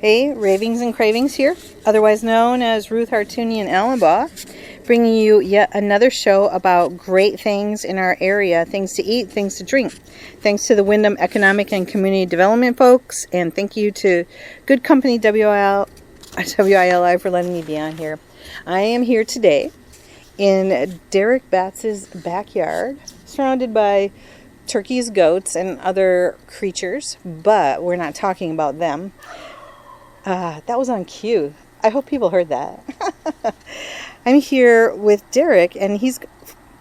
Hey, Ravings and Cravings here, otherwise known as Ruth Hartunian Allenbaugh, bringing you yet another show about great things in our area, things to eat, things to drink. Thanks to the Wyndham Economic and Community Development folks, and thank you to Good Company WILI for letting me be on here. I am here today in Derek Batz's backyard, surrounded by turkeys, goats, and other creatures, but we're not talking about them. That was on cue. I hope people heard that. I'm here with Derek, and he's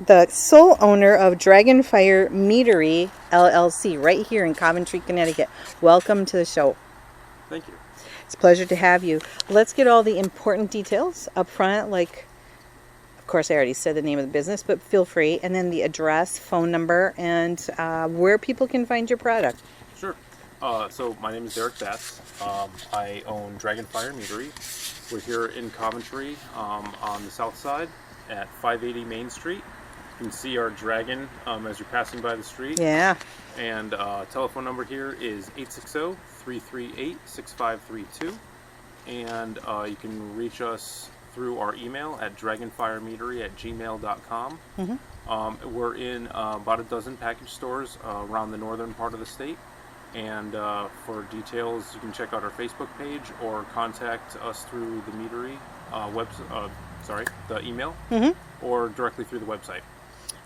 the sole owner of Dragonfire Meadery, LLC, right here in Coventry, Connecticut. Welcome to the show. Thank you. It's a pleasure to have you. Let's get all the important details up front, like, of course, I already said the name of the business, but feel free, and then the address, phone number, and where people can find your product. Sure. So my name is Derek Batts. I own Dragonfire Meadery. We're here in Coventry on the south side at 580 Main Street. You can see our dragon as you're passing by the street. Yeah. And telephone number here is 860-338-6532. And you can reach us through our email at dragonfiremeadery@gmail.com. Mm-hmm. We're in about a dozen package stores around the northern part of the state. And for details, you can check out our Facebook page or contact us through the Meadery the email, mm-hmm. or directly through the website.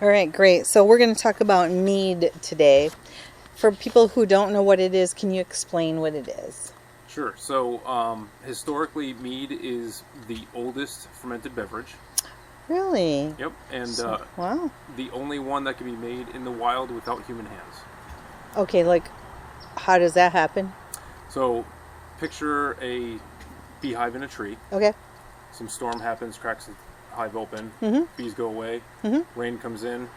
All right, great. So we're going to talk about mead today. For people who don't know what it is, can you explain what it is? Sure. So historically, mead is the oldest fermented beverage. Really? Yep. And wow. The only one that can be made in the wild without human hands. Okay, like, how does that happen? So, picture a beehive in a tree. Okay. Some storm happens, cracks the hive open, mm-hmm. bees go away, mm-hmm. rain comes in,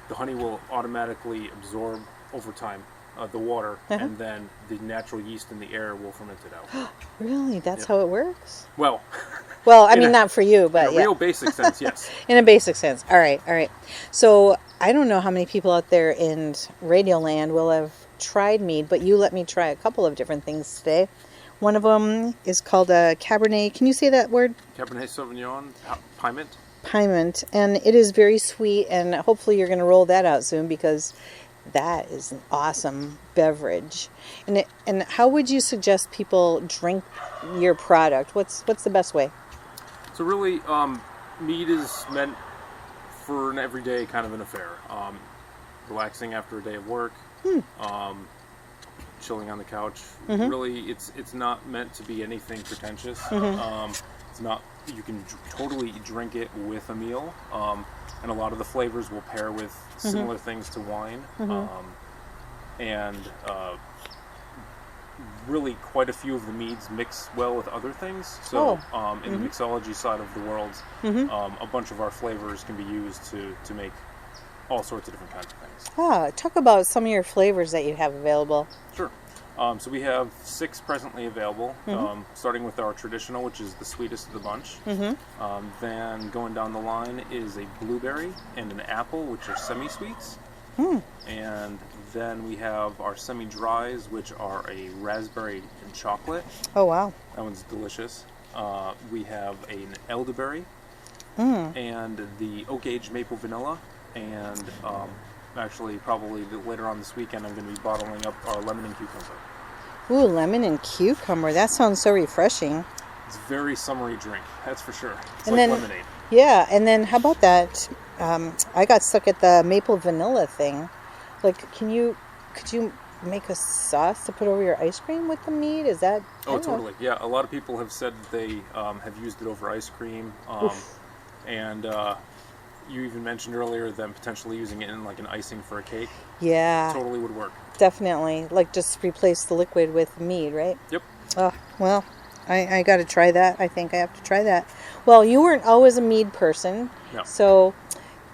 the honey will automatically absorb over time the water, uh-huh. and then the natural yeast in the air will ferment it out. Really? That's yep. how it works? Well, I mean, not for you, but in a real basic sense, yes. In a basic sense. All right. So, I don't know how many people out there in Radioland will have tried mead, but you let me try a couple of different things today. One of them is called a Cabernet. Can you say that word? Cabernet Sauvignon, Piment. Piment, and it is very sweet, and hopefully you're going to roll that out soon because that is an awesome beverage. And how would you suggest people drink your product? What's the best way? So really, mead is meant for an everyday kind of an affair. Relaxing after a day of work. Chilling on the couch. Mm-hmm. Really, it's not meant to be anything pretentious. Mm-hmm. It's not. You can totally drink it with a meal, and a lot of the flavors will pair with similar mm-hmm. things to wine, mm-hmm. And really quite a few of the meads mix well with other things. So in mm-hmm. the mixology side of the world, mm-hmm. A bunch of our flavors can be used to make all sorts of different kinds of things. Talk about some of your flavors that you have available. Sure. So we have 6 presently available, mm-hmm. Starting with our traditional, which is the sweetest of the bunch. Mm-hmm. Then going down the line is a blueberry and an apple, which are semi-sweets. Mm. And then we have our semi-dries, which are a raspberry and chocolate. Oh, wow. That one's delicious. We have an elderberry and the oak-aged maple vanilla. And actually, probably later on this weekend, I'm going to be bottling up our lemon and cucumber. Ooh, lemon and cucumber. That sounds so refreshing. It's a very summery drink, that's for sure. It's and like then, lemonade. Yeah, and then how about that? I got stuck at the maple vanilla thing. Like, could you make a sauce to put over your ice cream with the mead? Is that... Oh, totally. Yeah, a lot of people have said they have used it over ice cream. And... you even mentioned earlier them potentially using it in like an icing for a cake. Yeah. Totally would work. Definitely. Like just replace the liquid with mead, right? Yep. Oh, well, I got to try that. I think I have to try that. Well, you weren't always a mead person. No. So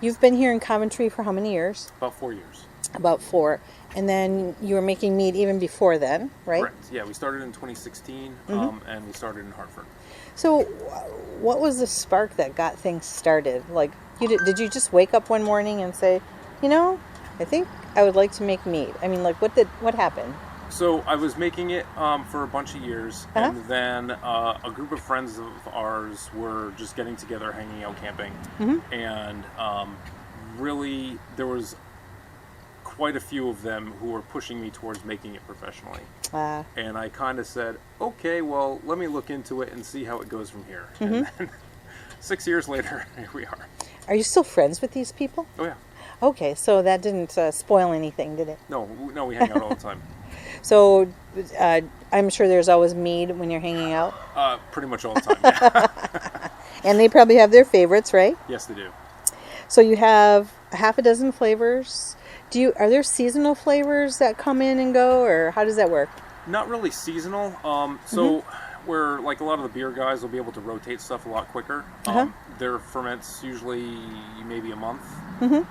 you've been here in Coventry for how many years? About 4 years. About 4. And then you were making mead even before then, right? Correct. Yeah, we started in 2016, mm-hmm. And we started in Hartford. So what was the spark that got things started? Like, did you just wake up one morning and say, I think I would like to make mead? I mean, like, what happened? So I was making it for a bunch of years, and then a group of friends of ours were just getting together, hanging out, camping, and really there was quite a few of them who were pushing me towards making it professionally. And I kind of said, okay, well, let me look into it and see how it goes from here. And then 6 years later, here we are. Are you still friends with these people? Oh, yeah. Okay, so that didn't spoil anything, did it? No, we hang out all the time. So I'm sure there's always mead when you're hanging out. Pretty much all the time, yeah. And they probably have their favorites, right? Yes, they do. So you have a half a dozen flavors. Are there seasonal flavors that come in and go, or how does that work? Not really seasonal. So where like a lot of the beer guys will be able to rotate stuff a lot quicker. Their ferments usually maybe a month.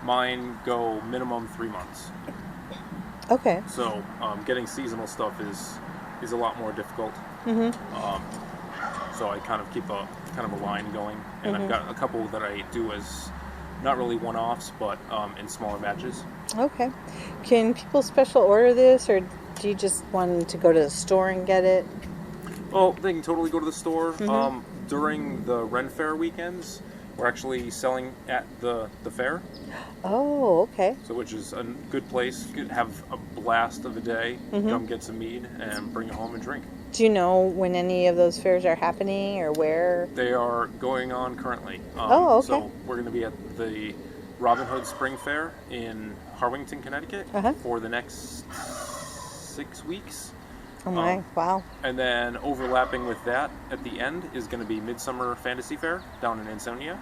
Mine go minimum 3 months. Okay. So getting seasonal stuff is a lot more difficult. So I kind of keep a line going, and I've got a couple that I do as not really one-offs, but in smaller batches. Okay. Can people special order this, or do you just want to go to the store and get it? Well, they can totally go to the store. During the Ren Fair weekends, we're actually selling at the fair. Oh, okay. So, which is a good place. You could have a blast of a day. Come get some mead and bring it home and drink. Do you know when any of those fairs are happening or where? They are going on currently. Oh, okay. So we're going to be at the Robin Hood Spring Fair in Harwington, Connecticut for the next 6 weeks. Oh my, wow. And then overlapping with that at the end is going to be Midsummer Fantasy Fair down in Ansonia.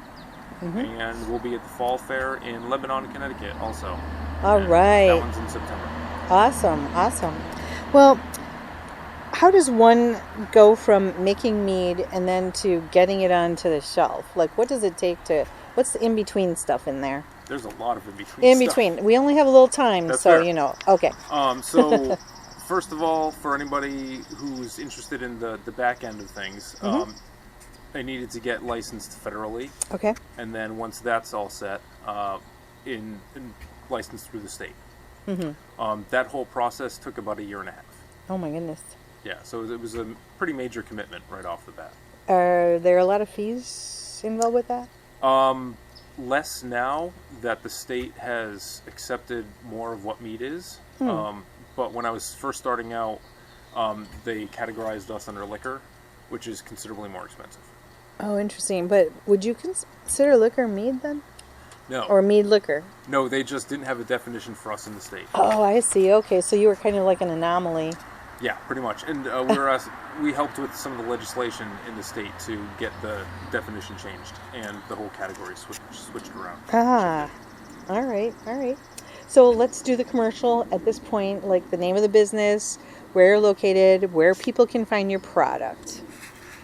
And we'll be at the Fall Fair in Lebanon, Connecticut also. All right. That one's in September. Awesome, awesome. Well, how does one go from making mead and then to getting it onto the shelf? Like, what does it take what's the in-between stuff in there? There's a lot of in-between stuff. In-between. We only have a little time, That's so, fair. Okay. So, first of all, for anybody who's interested in the back end of things, I needed to get licensed federally. Okay. And then once that's all set, in licensed through the state. That whole process took about 1.5 years. Oh my goodness. Yeah, so it was a pretty major commitment right off the bat. Are there a lot of fees involved with that? Less now that the state has accepted more of what meat is. But when I was first starting out, they categorized us under liquor, which is considerably more expensive. Oh, interesting. But would you consider liquor mead then? No. Or mead liquor? No, they just didn't have a definition for us in the state. Oh, I see. Okay, so you were kind of like an anomaly. Yeah, pretty much. And we helped with some of the legislation in the state to get the definition changed and the whole category switched around. All right. So let's do the commercial at this point, like the name of the business, where you're located, where people can find your product.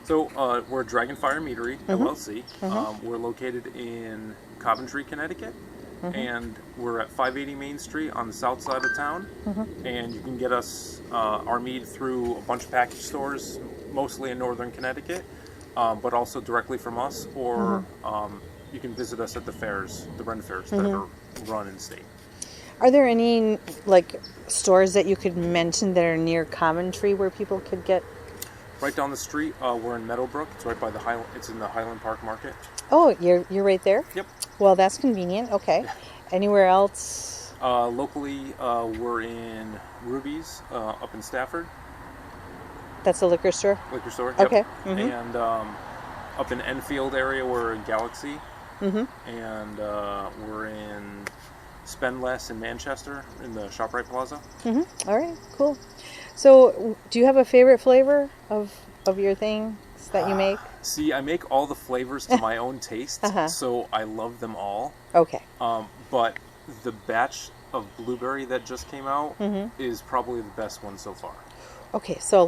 So we're Dragonfire Meadery, LLC. We're located in Coventry, Connecticut. And we're at 580 Main Street on the south side of town. And you can get us our mead through a bunch of package stores, mostly in northern Connecticut, but also directly from us, or you can visit us at the fairs, the Ren Fairs that are run in the state. Are there any stores that you could mention that are near Coventry where people could get? Right down the street, we're in Meadowbrook. It's right by it's in the Highland Park Market. Oh, you're right there? Yep. Well, that's convenient. Okay. Anywhere else? Locally, we're in Ruby's up in Stafford. That's a liquor store? Liquor store, yep. Okay. And up in Enfield area, we're in Galaxy. And we're in Spendless in Manchester in the ShopRite Plaza. All right, cool. So, do you have a favorite flavor of your things that you make? See, I make all the flavors to my own taste, so I love them all. Okay. But the batch of blueberry that just came out is probably the best one so far. Okay, so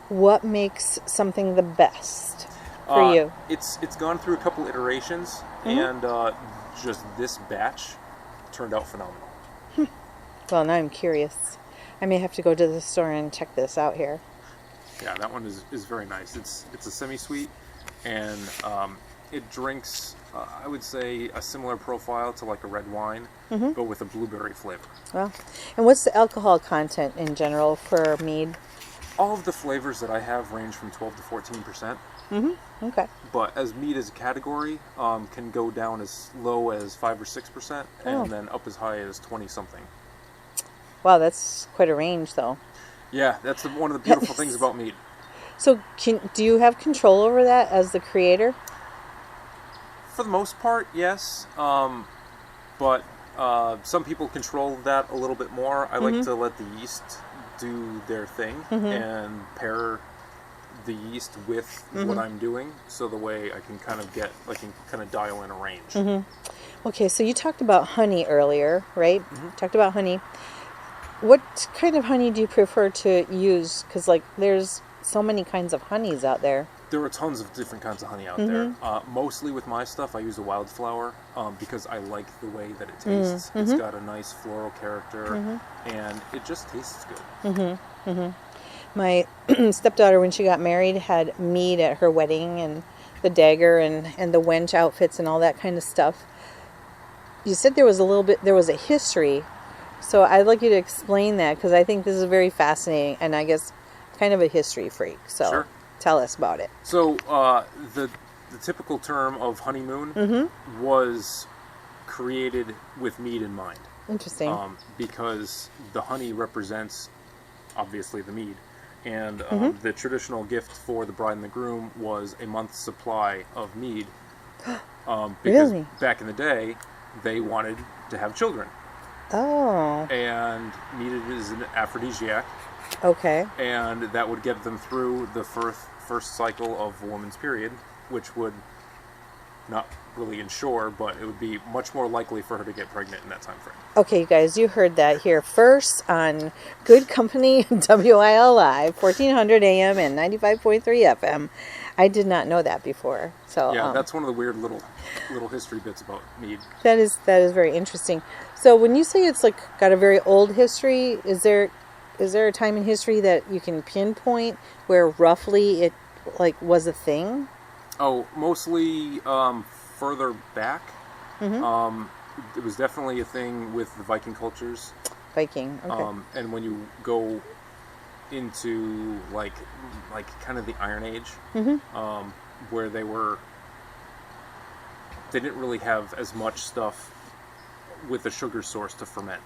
what makes something the best for you? It's gone through a couple iterations, and just this batch turned out phenomenal. Well, now I'm curious. I may have to go to the store and check this out here. Yeah, that one is very nice. It's a semi-sweet, and it drinks, I would say, a similar profile to like a red wine, but with a blueberry flavor. Well, and what's the alcohol content in general for mead? All of the flavors that I have range from 12 to 14%. Okay. But as mead as a category, can go down as low as 5 or 6%, and then up as high as 20 something. Wow, that's quite a range, though. Yeah, that's one of the beautiful things about mead. So, do you have control over that as the creator? For the most part, yes. But some people control that a little bit more. I like to let the yeast do their thing and pair the yeast with what I'm doing, so the way I can kind of dial in a range. Okay, so you talked about honey earlier, right? Talked about honey. What kind of honey do you prefer to use? Because there's so many kinds of honeys out there. There are tons of different kinds of honey out there. Mostly with my stuff, I use a wildflower because I like the way that it tastes. It's got a nice floral character, and it just tastes good. My stepdaughter, when she got married, had mead at her wedding, and the dagger and the wench outfits and all that kind of stuff. You said there was a history, so I'd like you to explain that, because I think this is very fascinating, and I guess kind of a history freak. So Sure. Tell us about it. So the typical term of honeymoon was created with mead in mind. Interesting. Because the honey represents, obviously, the mead. And the traditional gift for the bride and the groom was a month's supply of mead. Because Really? back in the day, they wanted to have children. Oh. And mead is an aphrodisiac. Okay. And that would get them through the first cycle of a woman's period, which would not really ensure, but it would be much more likely for her to get pregnant in that time frame. Okay, you guys, you heard that here first on Good Company WILI, 1400 AM and 95.3 FM. I did not know that before. So yeah, that's one of the weird little history bits about mead. That is very interesting. So when you say it's got a very old history, is there a time in history that you can pinpoint where roughly it was a thing? Oh, mostly further back. It was definitely a thing with the Viking cultures. Viking, okay. And when you go into kind of the Iron Age, where they didn't really have as much stuff with a sugar source to ferment.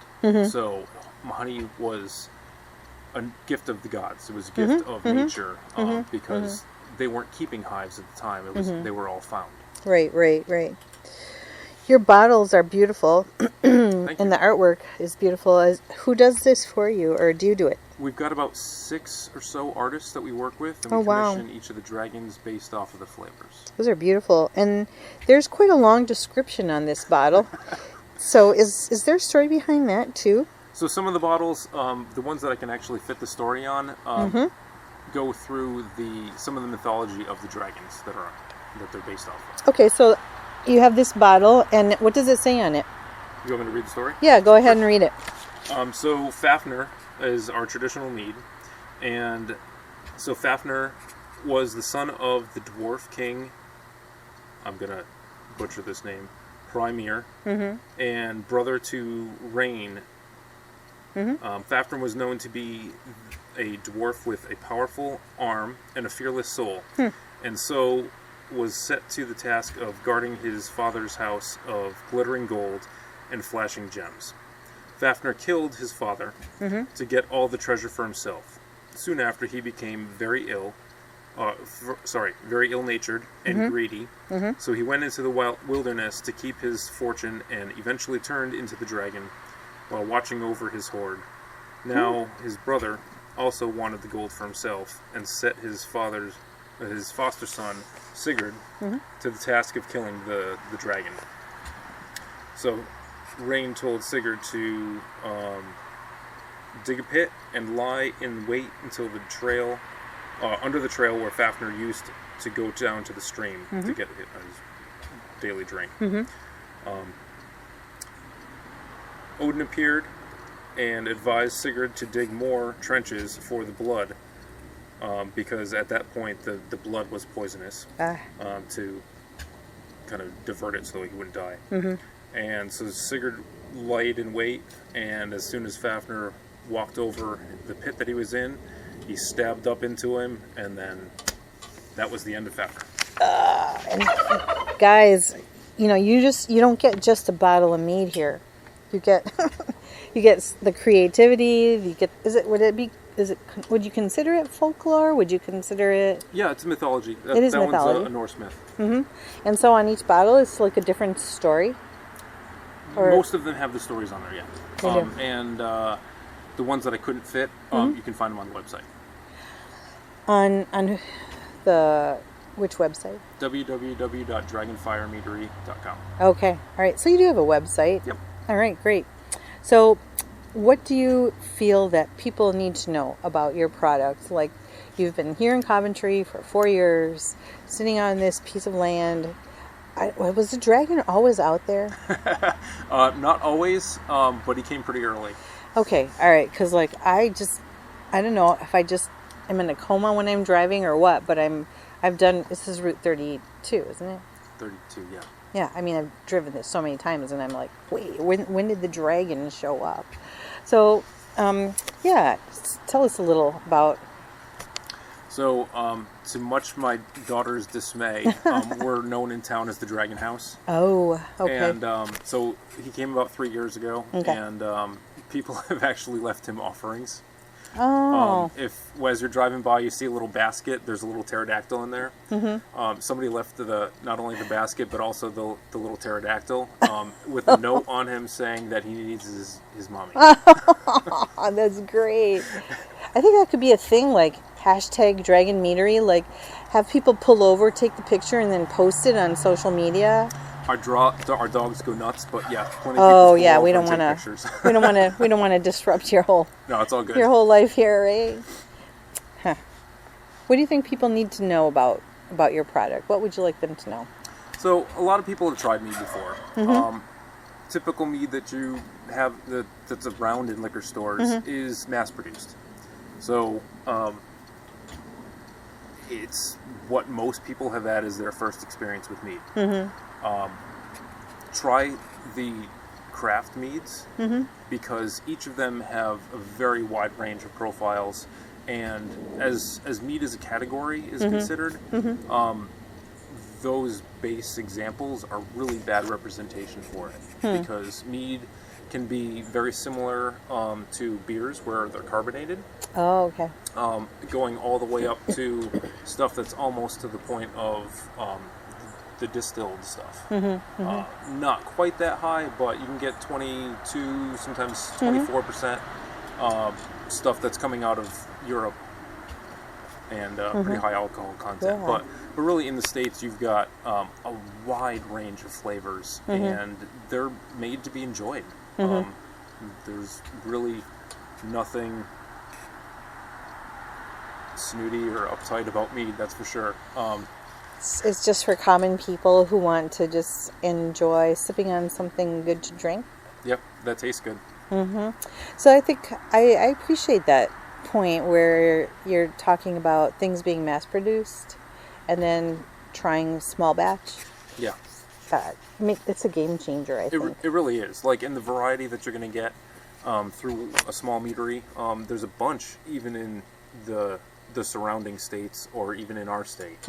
So honey was a gift of the gods. It was a gift of nature because they weren't keeping hives at the time. They were all found. Right. Your bottles are beautiful, Thank and you. the artwork is beautiful. Who does this for you, or do you do it? We've got about 6 or so artists that we work with, and Oh, we wow. commission each of the dragons based off of the flavors. Those are beautiful, and there's quite a long description on this bottle. So is there a story behind that too? So some of the bottles, the ones that I can actually fit the story on, go through some of the mythology of the dragons that they're based off of. Okay, so you have this bottle, and what does it say on it? You want me to read the story? Yeah, go ahead and read it. So Fafnir is our traditional mead, and so Fafnir was the son of the dwarf king, I'm gonna butcher this name, Primir, and brother to Rain. Fafnir was known to be a dwarf with a powerful arm and a fearless soul, and so was set to the task of guarding his father's house of glittering gold and flashing gems. Fafnir killed his father to get all the treasure for himself. Soon after, he became very ill-natured and greedy, so he went into the wilderness to keep his fortune and eventually turned into the dragon while watching over his hoard. Now, his brother also wanted the gold for himself and set his foster son, Sigurd, to the task of killing the dragon. So, Rain told Sigurd to dig a pit and lie in wait until the trail, under the trail where Fafnir used to go down to the stream to get his daily drink. Odin appeared and advised Sigurd to dig more trenches for the blood, because at that point the blood was poisonous, to kind of divert it so he wouldn't die. Mm-hmm. And so Sigurd lied in wait, and as soon as Fafnir walked over the pit that he was in, he stabbed up into him, and then that was the end of Fafnir. And guys, you know, you don't get just a bottle of mead here. You get you get the creativity. You get would you consider it folklore? Would you consider it? Yeah, it's mythology. It is that mythology. One's a Norse myth. Mm-hmm. And so on each bottle, it's like a different story. Or most of them have the stories on there, yeah. They do. And the ones that I couldn't fit, you can find them on the website. On the which website? www.dragonfiremeadery.com. Okay. All right. So you do have a website. Yep. All right. Great. So, what do you feel that people need to know about your product? Like, you've been here in Coventry for 4 years, sitting on this piece of land. Was the dragon always out there? Not always, but he came pretty early. Okay. All right. Because, like, I don't know if I'm in a coma when I'm driving or what, but this is Route 32, isn't it? 32, yeah. Yeah, I mean, I've driven this so many times, and I'm like, wait, when did the dragon show up? So, yeah, tell us a little about... So, to much my daughter's dismay, we're known in town as the Dragon House. Oh, okay. And so he came about 3 years ago, okay. And people have actually left him offerings. Oh. If as you're driving by, you see a little basket, there's a little pterodactyl in there. Mm-hmm. Somebody left not only the basket, but also the little pterodactyl with a note on him saying that he needs his mommy. Oh, that's great. I think that could be a thing, like hashtag Dragon Meadery, like have people pull over, take the picture, and then post it on social media. Our dogs go nuts, but yeah, plenty of people. Oh yeah, we don't want to. we don't want to disrupt your whole. No, it's all good. Your whole life here, right? Huh. What do you think people need to know about your product? What would you like them to know? So a lot of people have tried mead before. Mm-hmm. Typical mead that you have that's around in liquor stores mm-hmm. is mass produced. So it's what most people have had as their first experience with mead. Mm-hmm. Try the craft meads mm-hmm. because each of them have a very wide range of profiles, and as mead as a category is mm-hmm. considered, mm-hmm. Those base examples are really bad representation for it because mead can be very similar to beers where they're carbonated. Oh, okay. Going all the way up to stuff that's almost to the point of the distilled stuff. Mm-hmm, mm-hmm. Not quite that high, but you can get 22, sometimes 24% stuff that's coming out of Europe, and pretty high alcohol content. Yeah. But really in the States, you've got a wide range of flavors, and they're made to be enjoyed. There's really nothing snooty or uptight about mead, that's for sure. It's just for common people who want to just enjoy sipping on something good to drink. Yep, that tastes good. Mm-hmm. So I think I appreciate that point where you're talking about things being mass produced and then trying small batch. Yeah. It's a game changer, I think. It really is. Like, in the variety that you're going to get through a small meadery, there's a bunch even in the surrounding states or even in our state.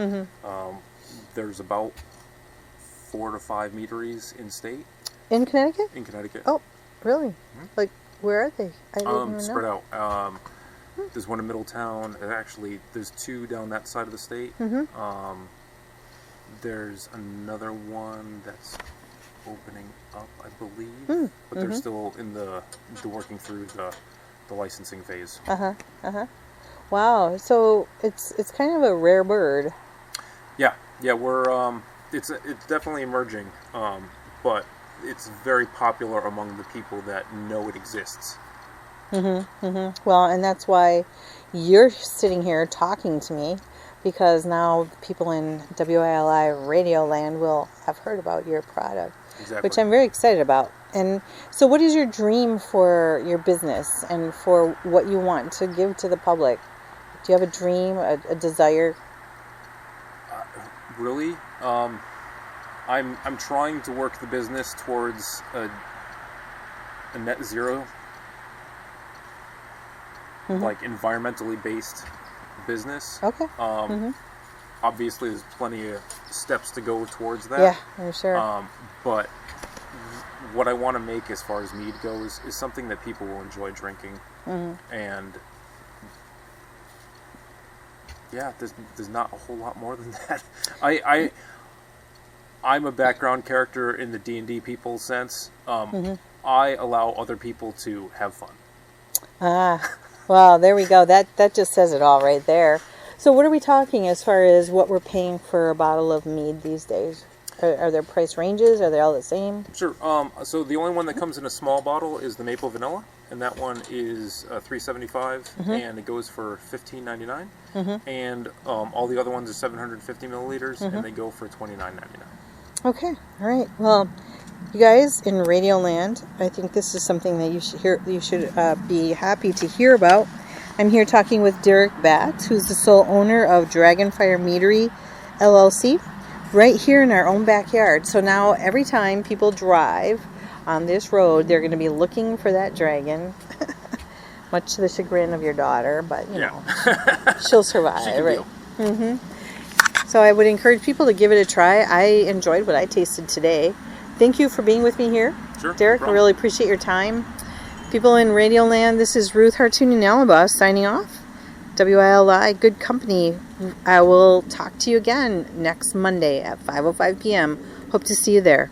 There's about 4 to 5 meaderies in state. In Connecticut? In Connecticut. Oh, really? Like, where are they? I didn't even spread know. out. There's one in Middletown, and actually there's 2 down that side of the state. There's another one that's opening up, I believe, but they're still in the working through the licensing phase. Wow, so it's kind of a rare bird. Yeah, we're it's definitely emerging, but it's very popular among the people that know it exists. Well, and that's why you're sitting here talking to me, because now people in WILI Radio Land will have heard about your product, Exactly. which I'm very excited about. And so what is your dream for your business and for what you want to give to the public? Do you have a dream, a desire? Really? I'm trying to work the business towards a net zero, like environmentally based business. Okay. Obviously, there's plenty of steps to go towards that. Yeah, for sure. But what I want to make as far as mead goes is something that people will enjoy drinking. And yeah, there's not a whole lot more than that. I'm a background character in the D&D people sense. I allow other people to have fun. Well, there we go. That just says it all right there. So what are we talking as far as what we're paying for a bottle of mead these days? Are there price ranges? Are they all the same? Sure. So the only one that comes in a small bottle is the maple vanilla, and that one is $3.75, and it goes for $15.99. And all the other ones are 750 milliliters, and they go for $29.99. Okay. All right. Well, you guys in Radioland, I think this is something that you should hear. You should be happy to hear about. I'm here talking with Derek Batts, who's the sole owner of Dragonfire Meadery, LLC, right here in our own backyard. So now every time people drive on this road, they're going to be looking for that dragon, much to the chagrin of your daughter, but you know, she'll survive, She can right? deal. So I would encourage people to give it a try. I enjoyed what I tasted today. Thank you for being with me here, Sure, Derek. no I really appreciate your time. People in Radioland, this is Ruth Hartunian Alaba signing off. WILI, good company. I will talk to you again next Monday at 5:05 p.m. Hope to see you there.